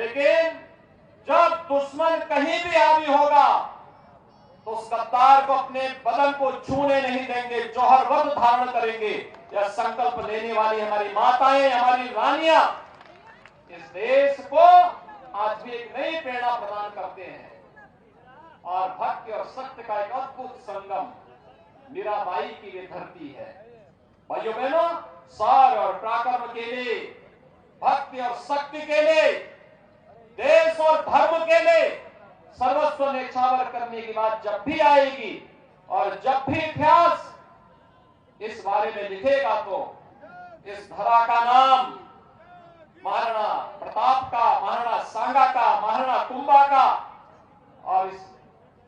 लेकिन जब दुश्मन कहीं भी हावी होगा तो उस गद्दार को अपने बदन को छूने नहीं देंगे, जौहर वध धारण करेंगे। यह संकल्प लेने वाली हमारी माताएं, हमारी रानियां इस देश को आज भी एक नई प्रेरणा प्रदान करते हैं। और भक्ति और सत्य का एक अद्भुत संगम मीराबाई की ये धरती है। भाइयों बहनों, सार और पराक्रम के लिए, भक्ति और शक्ति के लिए, देश और धर्म के लिए सर्वस्व न्यौछावर करने की बात जब भी आएगी और जब भी इतिहास इस बारे में लिखेगा तो इस धरा का नाम महाराणा प्रताप का, महाराणा सांगा का, महाराणा कुंभा का और इस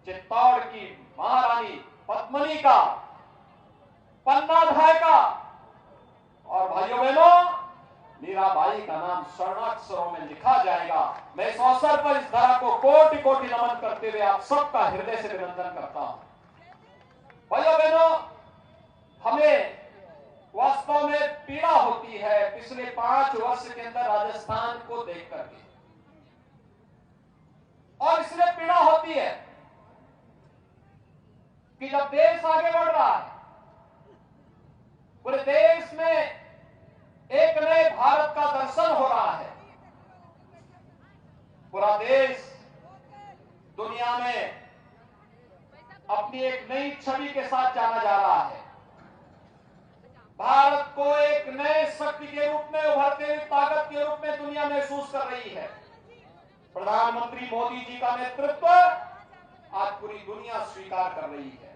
चित्तौड़ की महारानी पद्मिनी का, पन्नाधाय का और भाइयों बहनों मीराबाई का नाम स्वर्णाक्षरों में लिखा जाएगा। मैं इस अवसर पर इस धरा को कोटि कोटि नमन करते हुए आप सबका हृदय से अभिनंदन करता हूं। भाइयों बहनों, हमें वास्तव में पीड़ा होती है पिछले 5 वर्ष के अंदर राजस्थान को देख करके, और इसलिए पीड़ा होती है कि जब देश आगे बढ़ रहा है, पूरे देश में एक नए भारत का दर्शन हो रहा है, पूरा देश दुनिया में अपनी एक नई छवि के साथ जाना जा रहा है। भारत को एक नए शक्ति के रूप में, उभरते हुए ताकत के रूप में दुनिया महसूस कर रही है। प्रधानमंत्री मोदी जी का नेतृत्व आज पूरी दुनिया स्वीकार कर रही है।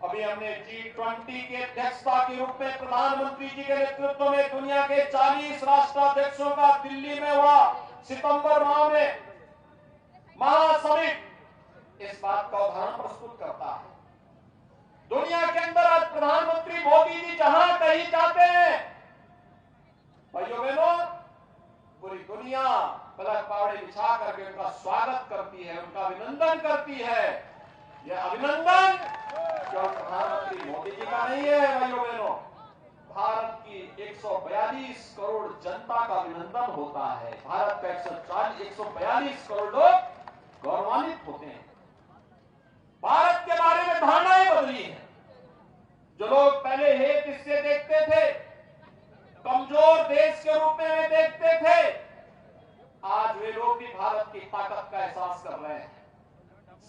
अभी हमने G20 के अध्यक्षता के रूप में प्रधानमंत्री जी के नेतृत्व में दुनिया के 40 राष्ट्राध्यक्षों का दिल्ली में हुआ सितंबर माह में महासमिट इस बात का उदाहरण प्रस्तुत करता है। दुनिया के अंदर आज प्रधानमंत्री मोदी जी जहां कहीं जाते हैं, भाइयों बहनों, पूरी दुनिया पलक पावड़े बिछा करके उनका स्वागत करती है, उनका अभिनंदन करती है। यह अभिनंदन केवल प्रधानमंत्री मोदी जी का नहीं है भाइयों बहनों, भारत की 142 करोड़ जनता का अभिनंदन होता है। भारत का 142 करोड़ लोग गौरवान्वित होते हैं। भारत के बारे में धारणाएं बदली हैं। जो लोग पहले हेत इससे देखते थे, कमजोर देश के रूप में देखते थे, आज वे लोग भी भारत की ताकत का एहसास कर रहे हैं।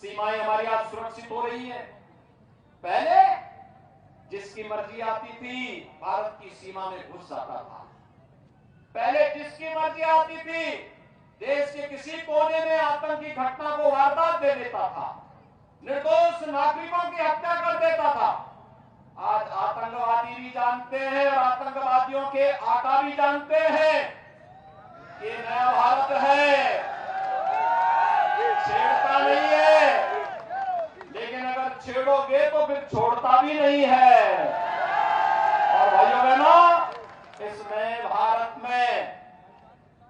सीमाएं हमारी आज सुरक्षित हो रही है। पहले जिसकी मर्जी आती थी भारत की सीमा में घुस जाता था। पहले जिसकी मर्जी आती थी देश के किसी कोने में आतंकी घटना को वारदात दे देता था, निर्दोष नागरिकों की हत्या कर देता था। आज आतंकवादी भी जानते हैं और आतंकवादियों के आका भी जानते हैं कि नया भारत है, छेड़ता नहीं है, लेकिन अगर छेड़ोगे तो फिर छोड़ता भी नहीं है। और भाइयों बहनों, इस नए भारत में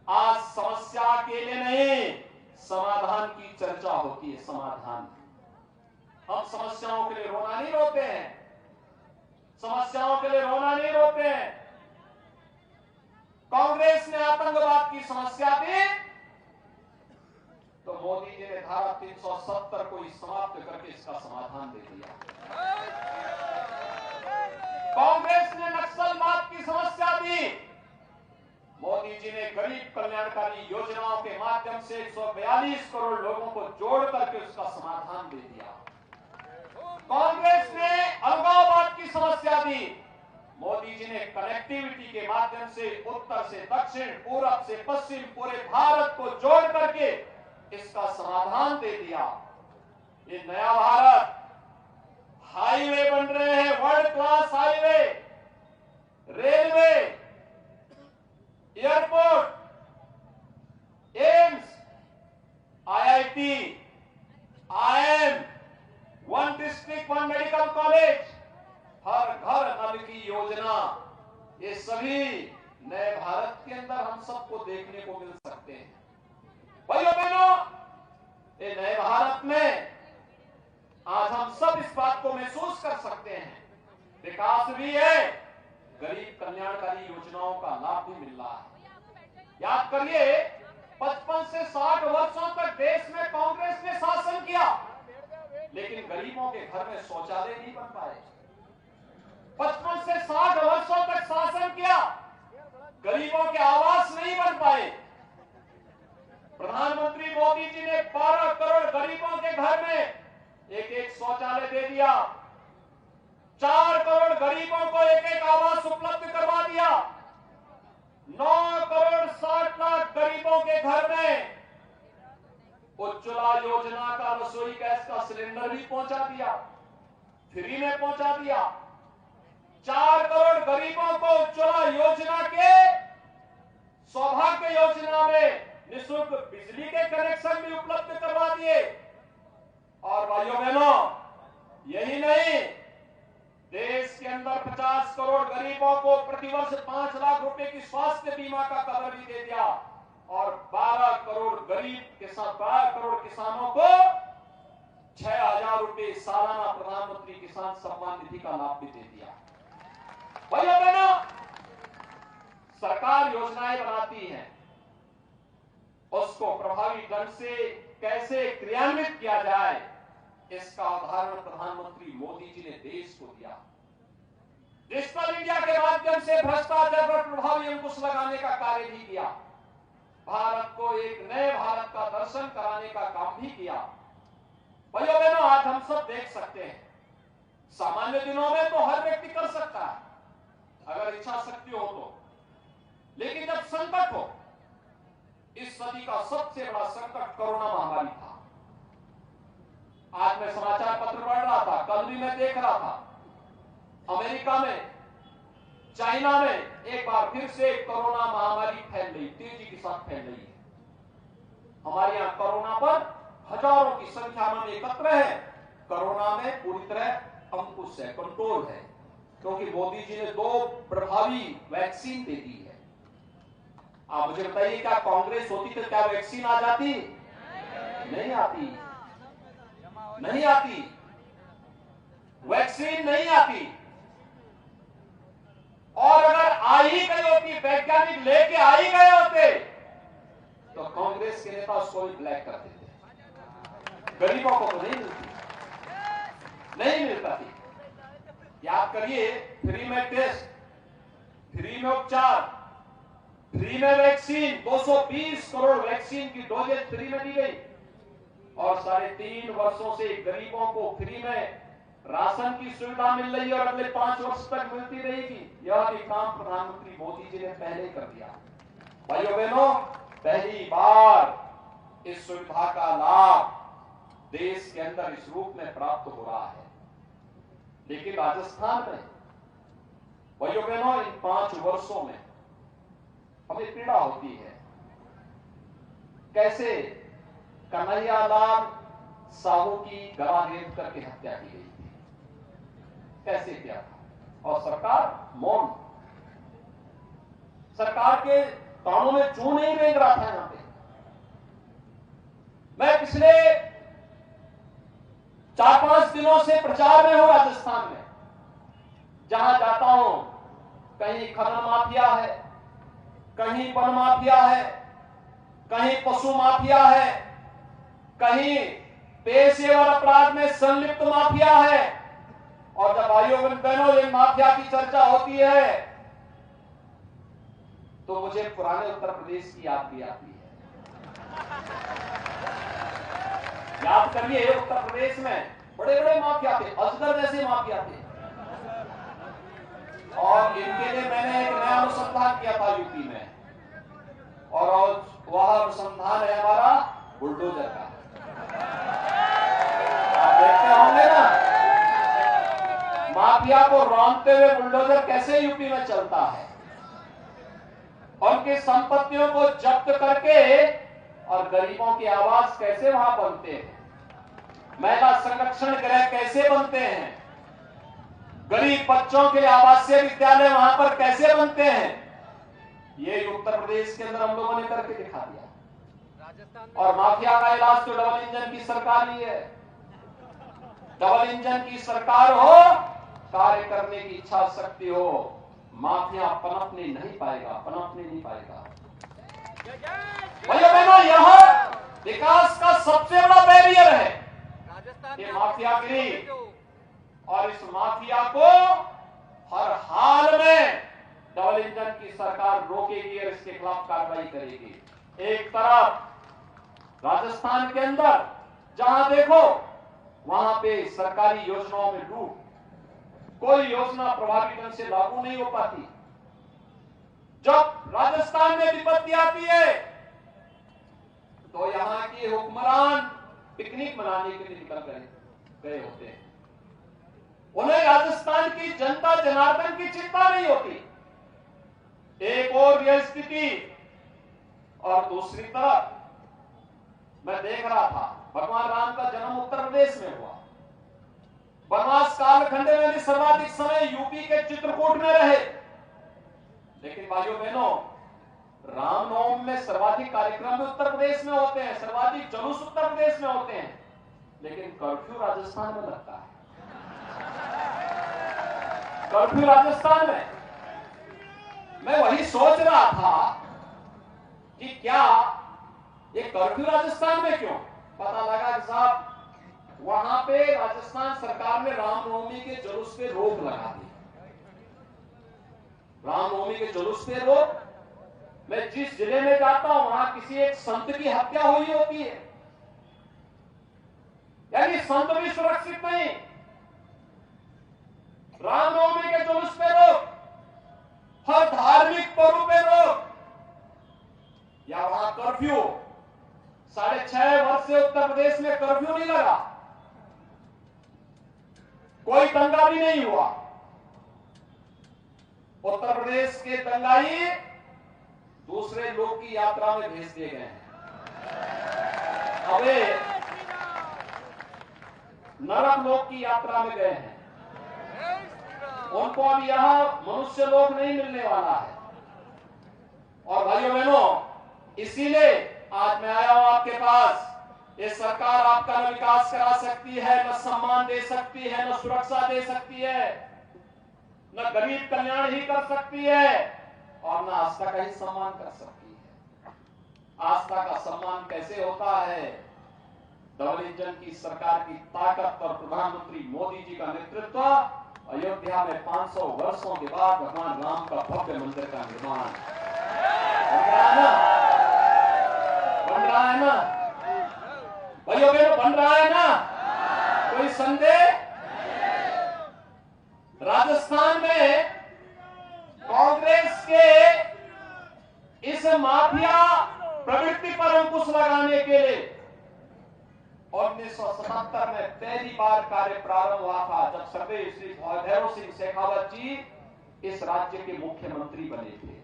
आज समस्या अकेले नहीं, समाधान की चर्चा होती है। समाधान, हम समस्याओं के लिए रोना नहीं रोते हैं, समस्याओं के लिए रोना नहीं रोते हैं। कांग्रेस ने आतंकवाद की समस्या दी तो मोदी जी ने धारा 370 को समाप्त करके इसका समाधान दे दिया। कांग्रेस ने नक्सलवाद की समस्या दी, मोदी जी ने गरीब कल्याणकारी योजनाओं के माध्यम से 142 करोड़ लोगों को जोड़ करके उसका समाधान दे दिया। कांग्रेस ने अलगाववाद की समस्या दी, मोदी जी ने कनेक्टिविटी के माध्यम से उत्तर से दक्षिण, पूरब से पश्चिम पूरे भारत को जोड़ करके इसका समाधान दे दिया। ये नया भारत, हाईवे बन रहे हैं, world class highway, railway, airport, AIIMS, IIT, IIM, 1 district 1 medical college, हर घर नल की योजना, ये सभी नए भारत के अंदर हम सबको देखने को मिल सकते हैं। भाइयों बहनों, ये नए भारत में आज हम सब इस बात को महसूस कर सकते हैं, विकास भी है, गरीब कल्याणकारी योजनाओं का लाभ भी मिल रहा है। याद करिए, 55 से मोदी जी ने 12 करोड़ गरीबों के घर में एक शौचालय दे दिया, 4 करोड़ गरीबों को एक आवास उपलब्ध करवा दिया, 9 करोड़ 60 लाख गरीबों के घर में उज्ज्वला योजना का रसोई गैस का सिलेंडर भी पहुंचा दिया, फ्री में पहुंचा दिया। 4 करोड़ गरीबों को उज्ज्वला योजना के सौभाग्य योजना में निःशुल्क बिजली के कनेक्शन भी उपलब्ध करवा दिए। और भाइयों बहनों, यही नहीं, देश के अंदर 50 करोड़ गरीबों को प्रतिवर्ष 5 लाख रुपए की स्वास्थ्य बीमा का कवर भी दे दिया और 12 करोड़ किसानों को 6,000 रुपए सालाना प्रधानमंत्री किसान सम्मान निधि का लाभ भी दे दिया। भाइयों बहनों, सरकार योजनाएं बनाती है, उसको प्रभावी ढंग से कैसे क्रियान्वित किया जाए, इसका उदाहरण प्रधानमंत्री मोदी जी ने देश को दिया। डिजिटल इंडिया के माध्यम से भ्रष्टाचार पर प्रभावी अंकुश लगाने का कार्य भी किया, भारत को एक नए भारत का दर्शन कराने का काम भी किया। भाइयों बहनों, आज हम सब देख सकते हैं, सामान्य दिनों में तो हर व्यक्ति कर सकता है अगर इच्छा शक्ति हो तो, लेकिन जब संकट हो, इस सदी का सबसे बड़ा संकट कोरोना महामारी था। आज मैं समाचार पत्र पढ़ रहा था, कल भी मैं देख रहा था, अमेरिका में, चाइना में एक बार फिर से कोरोना महामारी फैल रही, तेजी के साथ फैल रही है। हमारे यहां कोरोना पर हजारों की संख्या में एकत्र है। कोरोना में पूरी तरह अंकुश है, कंट्रोल है, क्योंकि मोदी जी ने 2 प्रभावी वैक्सीन दे दी है। आप मुझे बताइए, क्या कांग्रेस होती तो क्या वैक्सीन आ जाती? नहीं आती, नहीं आती, वैक्सीन नहीं आती। और अगर आ ही गई होती, वैज्ञानिक लेके आ ही गए होते, तो कांग्रेस के नेता उसको भी ब्लैक कर देते। गरीबों को तो नहीं मिलती, नहीं मिलता थी। याद करिए, फ्री में टेस्ट, फ्री में उपचार, फ्री में वैक्सीन, 220 करोड़ वैक्सीन की डोजेज फ्री में दी गई और 3.5 वर्षों से गरीबों को फ्री में राशन की सुविधा मिल रही है और अगले 5 वर्ष तक मिलती रहेगी। यह भी काम प्रधानमंत्री मोदी जी ने पहले कर दिया। भाइयों बहनों, पहली बार इस सुविधा का लाभ देश के अंदर इस रूप में प्राप्त हो रहा है। लेकिन राजस्थान में भाइयों बहनों, इन 5 वर्षों में हमें पीड़ा होती है। कैसे कन्हैयालाल साहू की गला रेत करके हत्या की गई थी, कैसे किया था, और सरकार मौन, सरकार के कानों में चूं नहीं रेंग रहा था। यहां पे मैं पिछले 4-5 दिनों से प्रचार में हूं राजस्थान में, जहां जाता हूं कहीं खनन माफिया है, कहीं वन माफिया है, कहीं पशु माफिया है, कहीं पेशेवर अपराध में संलिप्त माफिया है। और जब भाइयों बहनों इन माफिया की चर्चा होती है तो मुझे पुराने उत्तर प्रदेश की याद भी आती है। याद करिए, उत्तर प्रदेश में बड़े बड़े माफिया थे, अजगर जैसे माफिया थे, और इनके लिए मैंने एक नया अनुसंधान किया था यूपी में, और वह अनुसंधान है हमारा बुलडोजर का। आप देखते होंगे ना, माफिया को रौंदते हुए बुलडोजर कैसे यूपी में चलता है, उनकी संपत्तियों को जब्त करके और गरीबों की आवाज कैसे वहां बनते हैं, महिला संरक्षण गृह कैसे बनते हैं, गरीब बच्चों के लिए आवासीय विद्यालय वहां पर कैसे बनते हैं, ये उत्तर प्रदेश के अंदर हम लोगों ने करके दिखा दिया। और माफिया का इलाज तो डबल इंजन की सरकार ही है। डबल इंजन की सरकार हो, कार्य करने की इच्छा शक्ति हो, माफिया पनपने नहीं पाएगा, पनपने नहीं पाएगा। भैया बहनों, यह विकास का सबसे बड़ा बैरियर है ये माफियागिरी, और इस माफिया को हर हाल में डबल इंजन की सरकार रोकेगी और इसके खिलाफ कार्रवाई करेगी। एक तरफ राजस्थान के अंदर जहां देखो वहां पे सरकारी योजनाओं में लूट, कोई योजना प्रभावी ढंग से लागू नहीं हो पाती। जब राजस्थान में विपत्ति आती है तो यहां के हुक्मरान पिकनिक मनाने के लिए निकल गए होते हैं। उन्हें राजस्थान की जनता जनार्दन की चिंता नहीं होती। एक और यह स्थिति, और दूसरी तरफ मैं देख रहा था भगवान राम का जन्म उत्तर प्रदेश में हुआ। वनवास कालखंड में भी सर्वाधिक समय यूपी के चित्रकूट में रहे। लेकिन भाइयों बहनों, रामनवमी में सर्वाधिक कार्यक्रम उत्तर प्रदेश में होते हैं, सर्वाधिक जुलूस उत्तर प्रदेश में होते हैं, लेकिन कर्फ्यू राजस्थान में लगता है। कर्फ्यू राजस्थान में। मैं वही सोच रहा था कि क्या ये कर्फ्यू राजस्थान में क्यों? पता लगा कि साहब वहां पे राजस्थान सरकार ने रामनवमी के जुलूस पे रोक लगा दी। रामनवमी के जुलूस पे रोक। मैं जिस जिले में जाता हूं वहां किसी एक संत की हत्या हुई होती है, यानी संत भी सुरक्षित नहीं। रामनवमी के जुलूस पे रोक, हर धार्मिक पर्व पे रोक, या वहां कर्फ्यू। 6.5 वर्ष से उत्तर प्रदेश में कर्फ्यू नहीं लगा, कोई दंगा भी नहीं हुआ। उत्तर प्रदेश के दंगाई दूसरे लोग की यात्रा में भेज दिए गए हैं। वे नरक लोक की यात्रा में गए हैं। उनको अब यहां मनुष्य लोक नहीं मिलने वाला है। और भाइयों बहनों, इसीलिए आज मैं आया हूं आपके पास। ये सरकार आपका न विकास करा सकती है, न सम्मान दे सकती है, न सुरक्षा दे सकती है, न गरीब कल्याण ही कर सकती है, और न आस्था का ही सम्मान कर सकती है। आस्था का सम्मान कैसे होता है? डबल इंजन की सरकार की ताकत और प्रधानमंत्री मोदी जी का नेतृत्व, अयोध्या में 500 वर्षों के बाद भगवान राम का भव्य मंदिर का निर्माण बन रहा है ना भाइयों बहनों, बन रहा है ना? कोई संदेह? राजस्थान में कांग्रेस के इस माफिया प्रवृत्ति पर अंकुश लगाने के लिए 1977 में पहली बार कार्य प्रारंभ हुआ था, जब सरदेव श्री भैरव सिंह शेखावत जी इस राज्य के मुख्यमंत्री बने थे।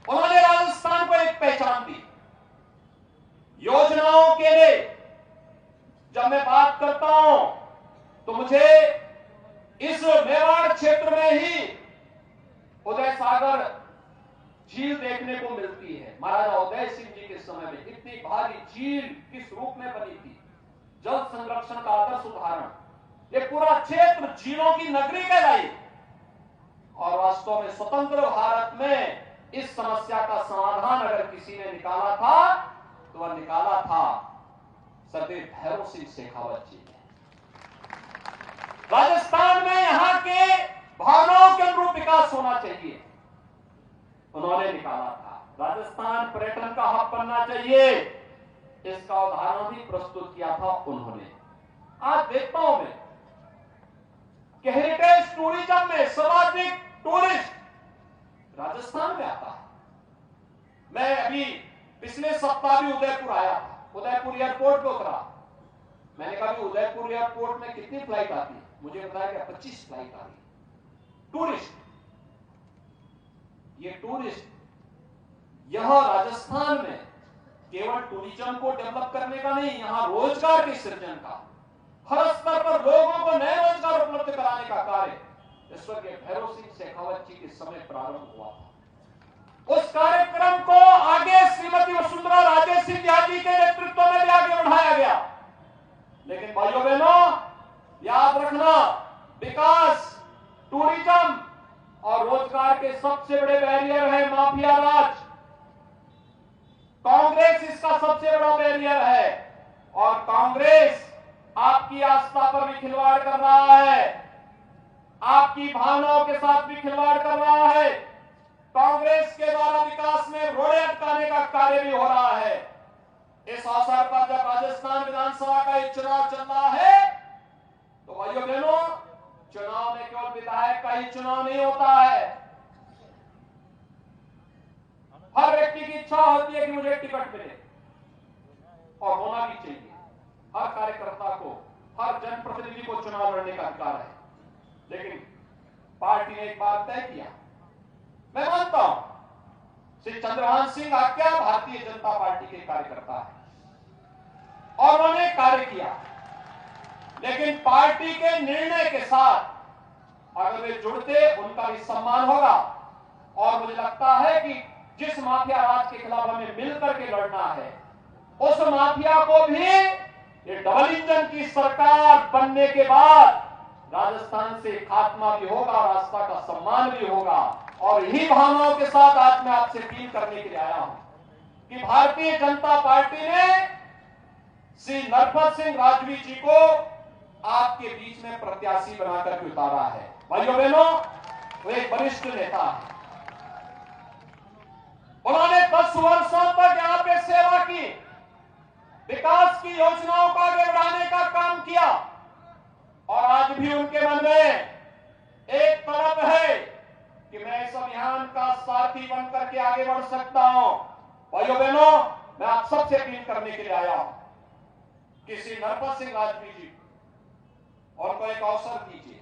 उन्होंने राजस्थान को एक पहचान दी। योजनाओं के लिए जब मैं बात करता हूं तो मुझे इस मेवाड़ क्षेत्र में ही उदय सागर झील देखने को मिलती है। महाराजा उदय सिंह जी के समय में इतनी भारी झील किस रूप में बनी थी, जल संरक्षण का आदर्श उदाहरण। ये पूरा क्षेत्र झीलों की नगरी कहलाई। और वास्तव में स्वतंत्र भारत में इस समस्या का समाधान अगर किसी ने निकाला था तो वह निकाला था सरदेव भैरव सिंह शेखावत जी ने। राजस्थान में यहां के भावनाओं के अनुरूप विकास होना चाहिए, उन्होंने निकाला था। राजस्थान पर्यटन का हब बनना चाहिए, इसका उदाहरण भी प्रस्तुत किया था उन्होंने। आज देखता हूं मैं कि हेरिटेज टूरिज्म में सर्वाधिक टूरिस्ट राजस्थान में आता है। मैं अभी पिछले सप्ताह भी उदयपुर आया था, उदयपुर एयरपोर्ट पे उतरा। मैंने कहा कि उदयपुर एयरपोर्ट में कितनी फ्लाइट आती है? मुझे बताया कि 25 फ्लाइट आ रही टूरिस्ट। ये टूरिस्ट यह राजस्थान में केवल टूरिज्म को डेवलप करने का नहीं, यहां रोजगार के सृजन का, हर स्तर पर लोगों को नए रोजगार उपलब्ध कराने का कार्य स्वर्गीय भैरव सिंह शेखावत जी के समय प्रारंभ हुआ था। उस कार्यक्रम को आगे श्रीमती वसुंधरा राजे सिंधिया जी के नेतृत्व में भी आगे बढ़ाया गया। लेकिन भाइयों बहनों, याद रखना, विकास, टूरिज्म और रोजगार के सबसे बड़े बैरियर है माफिया राज। कांग्रेस इसका सबसे बड़ा बैरियर है, और कांग्रेस आपकी आस्था पर भी खिलवाड़ कर रहा है, आपकी भावनाओं के साथ भी खिलवाड़ कर रहा है। कांग्रेस के द्वारा विकास में रोड़े अटकाने का विधानसभा का एक चुनाव चल रहा है, तो भाइयों बहनों, चुनाव में केवल विधायक का ही चुनाव नहीं होता है। हर व्यक्ति की इच्छा होती है कि मुझे टिकट मिले, और होना भी चाहिए। हर कार्यकर्ता को, हर जनप्रतिनिधि को चुनाव लड़ने का अधिकार है। लेकिन पार्टी ने एक बात तय किया, मैं मानता हूं श्री चंद्रभान सिंह आज्ञा भारतीय जनता पार्टी के कार्यकर्ता है और उन्होंने कार्य किया, लेकिन पार्टी के निर्णय के साथ अगर वे जुड़ते, उनका भी सम्मान होगा। और मुझे लगता है कि जिस माफिया राज के खिलाफ हमें मिलकर के लड़ना है, उस माफिया को भी ये डबल इंजन की सरकार बनने के बाद राजस्थान से खात्मा भी होगा, रास्ता का सम्मान भी होगा। और यही भावनाओं के साथ आज मैं आपसे अपील करने के लिए आया हूं कि भारतीय जनता पार्टी ने श्री नरपत सिंह राजवी जी को आपके बीच में प्रत्याशी बनाकर के उतारा है। भाइयों बहनों, वो एक वरिष्ठ नेता है, उन्होंने 10 वर्षों तक यहां पे सेवा की, विकास की योजनाओं को आगे बढ़ाने का काम किया, और आज भी उनके मन में एक तड़प है कि मैं इस अभियान का साथी बनकर के आगे बढ़ सकता हूं। भाइयों बहनों, मैं आप सबसे अपील करने के लिए आया हूं कि श्री नरपत सिंह राजवी जी और को एक अवसर दीजिए।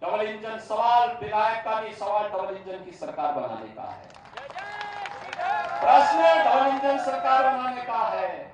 डबल इंजन सवाल विधायक का नहीं, सवाल डबल इंजन की सरकार बनाने का है। प्रश्न डबल इंजन सरकार बनाने का है।